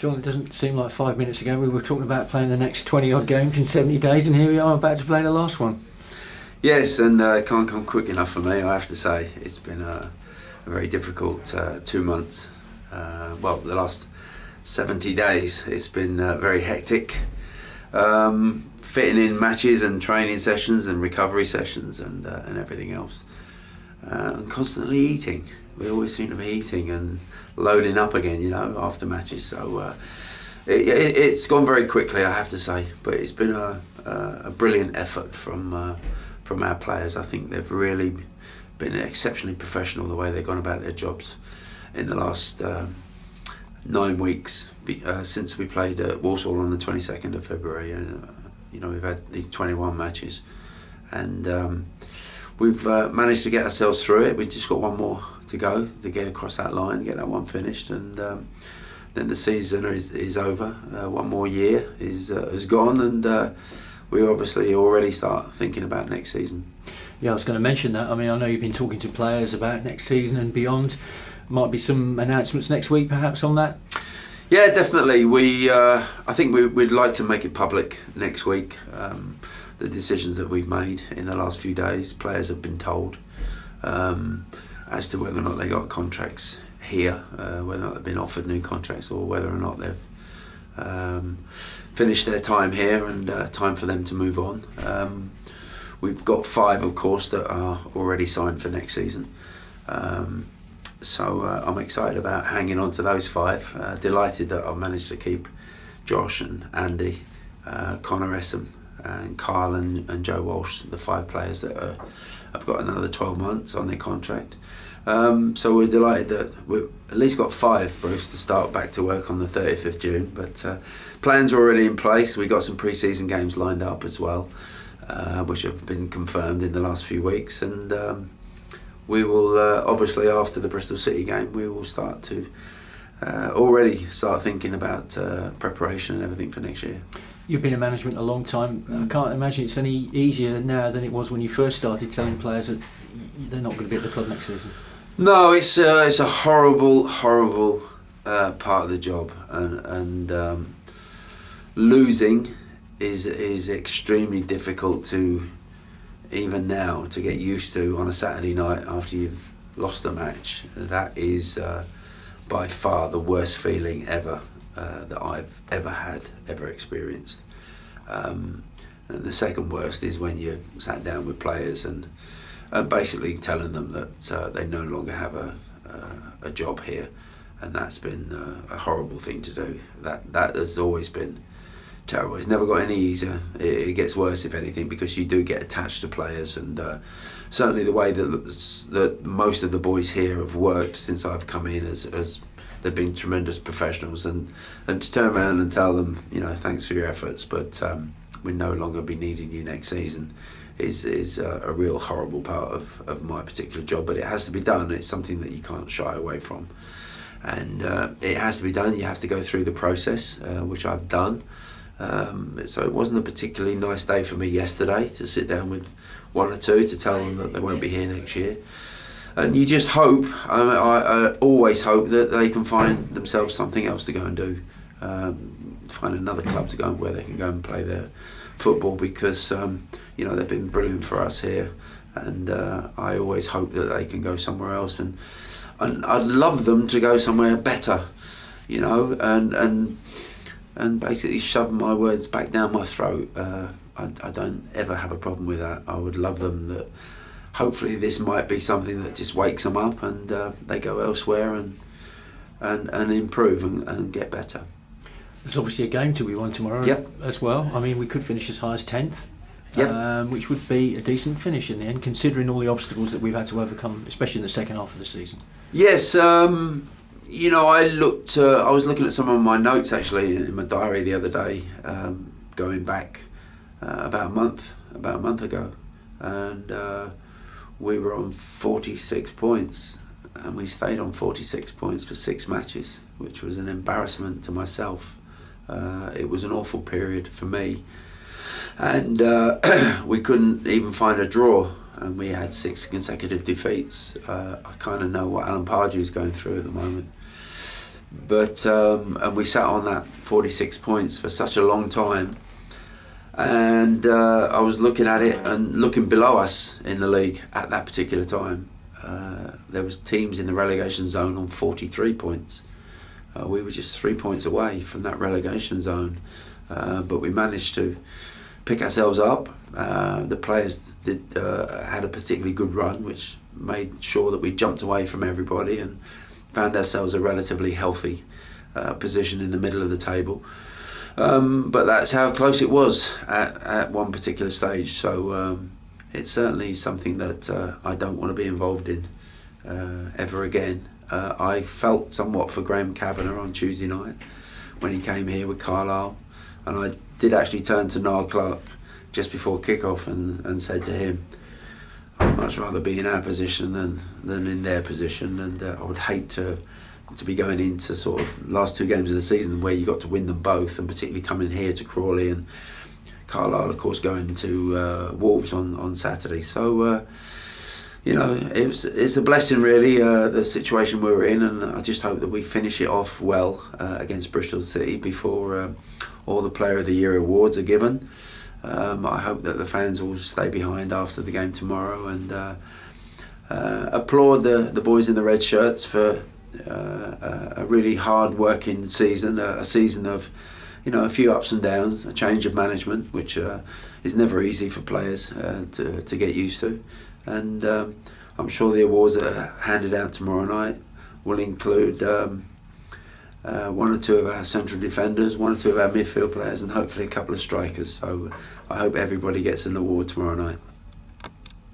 John, it doesn't seem like 5 minutes ago we were talking about playing the next 20 odd games in 70 days, and here we are about to play the last one. Yes, and it can't come quick enough for me, I have to say. It's been a very difficult 2 months. The last 70 days it's been very hectic. Fitting in matches and training sessions and recovery sessions and everything else. And constantly eating. We always seem to be eating and loading up again, after matches. So it's gone very quickly, I have to say. But it's been a brilliant effort from our players. I think they've really been exceptionally professional the way they've gone about their jobs in the last 9 weeks since we played at Walsall on the 22nd of February. We've had these 21 matches, and we've managed to get ourselves through it. We've just got one more to go to get across that line, get that one finished, and then the season is over. One more year is gone, and we obviously already start thinking about next season. Yeah, I was going to mention that. I mean, I know you've been talking to players about next season and beyond. Might be some announcements next week, perhaps, on that. Yeah, definitely. I think we'd like to make it public next week. The decisions that we've made in the last few days, players have been told as to whether or not they got contracts here, whether or not they've been offered new contracts, or whether or not they've finished their time here and time for them to move on. We've got 5, of course, that are already signed for next season. So I'm excited about hanging on to those 5. Delighted that I've managed to keep Josh and Andy, Connor Essam and Kyle and Joe Walsh, the 5 players that have got another 12 months on their contract. So we're delighted that we've at least got 5, Bruce, to start back to work on the 30th of June. But plans are already in place. We've got some pre-season games lined up as well, which have been confirmed in the last few weeks. And we will, obviously, after the Bristol City game, we will start to already start thinking about preparation and everything for next year. You've been in management a long time. I can't imagine it's any easier now than it was when you first started telling players that they're not going to be at the club next season. No, it's a horrible part of the job, and losing is extremely difficult to, even now, to get used to on a Saturday night after you've lost a match. That is by far the worst feeling ever that I've ever experienced. And the second worst is when you sat down with players and basically telling them that they no longer have a job here, and that's been a horrible thing to do. That has always been terrible. It's never got any easier. It gets worse, if anything, because you do get attached to players, and certainly the way that most of the boys here have worked since I've come in, as they've been tremendous professionals, and to turn around and tell them, thanks for your efforts, but we'll no longer be needing you next season, is a real horrible part of my particular job. But it has to be done. It's something that you can't shy away from, and it has to be done. You have to go through the process, which I've done. So it wasn't a particularly nice day for me yesterday to sit down with 1 or 2 to tell them that they won't be here next year. And you just hope, I always hope, that they can find themselves something else to go and do, find another club to go and where they can go and play their football, because they've been brilliant for us here, and I always hope that they can go somewhere else, and I'd love them to go somewhere better, and basically shove my words back down my throat. I don't ever have a problem with that. I would love them that hopefully this might be something that just wakes them up, and they go elsewhere and improve and get better. There's obviously a game to be won tomorrow. Yep. As well. I mean, we could finish as high as 10th, yep. Which would be a decent finish in the end, considering all the obstacles that we've had to overcome, especially in the second half of the season. Yes, I was looking at some of my notes actually in my diary the other day, going back about a month ago, and we were on 46 points, and we stayed on 46 points for 6 matches, which was an embarrassment to myself. It was an awful period for me, and we couldn't even find a draw, and we had 6 consecutive defeats. I kind of know what Alan Pardew's going through at the moment. and we sat on that 46 points for such a long time. And I was looking at it and looking below us in the league at that particular time. There was teams in the relegation zone on 43 points. We were just 3 points away from that relegation zone, but we managed to pick ourselves up. The players had a particularly good run, which made sure that we jumped away from everybody and found ourselves a relatively healthy position in the middle of the table. But that's how close it was at one particular stage. So it's certainly something that I don't want to be involved in ever again. I felt somewhat for Graham Kavanagh on Tuesday night when he came here with Carlisle, and I did actually turn to Niall Clark just before kick-off and said to him, I'd much rather be in our position than in their position, and I would hate to be going into sort of last two games of the season where you got to win them both, and particularly coming here to Crawley, and Carlisle of course going to Wolves on Saturday. So it's a blessing really, the situation we were in, and I just hope that we finish it off well against Bristol City before all the Player of the Year awards are given. I hope that the fans will stay behind after the game tomorrow and applaud the boys in the red shirts for a really hard working season, a season of a few ups and downs, a change of management, which is never easy for players to get used to. And I'm sure the awards that are handed out tomorrow night will include one or two of our central defenders, one or two of our midfield players, and hopefully a couple of strikers. So I hope everybody gets an award tomorrow night.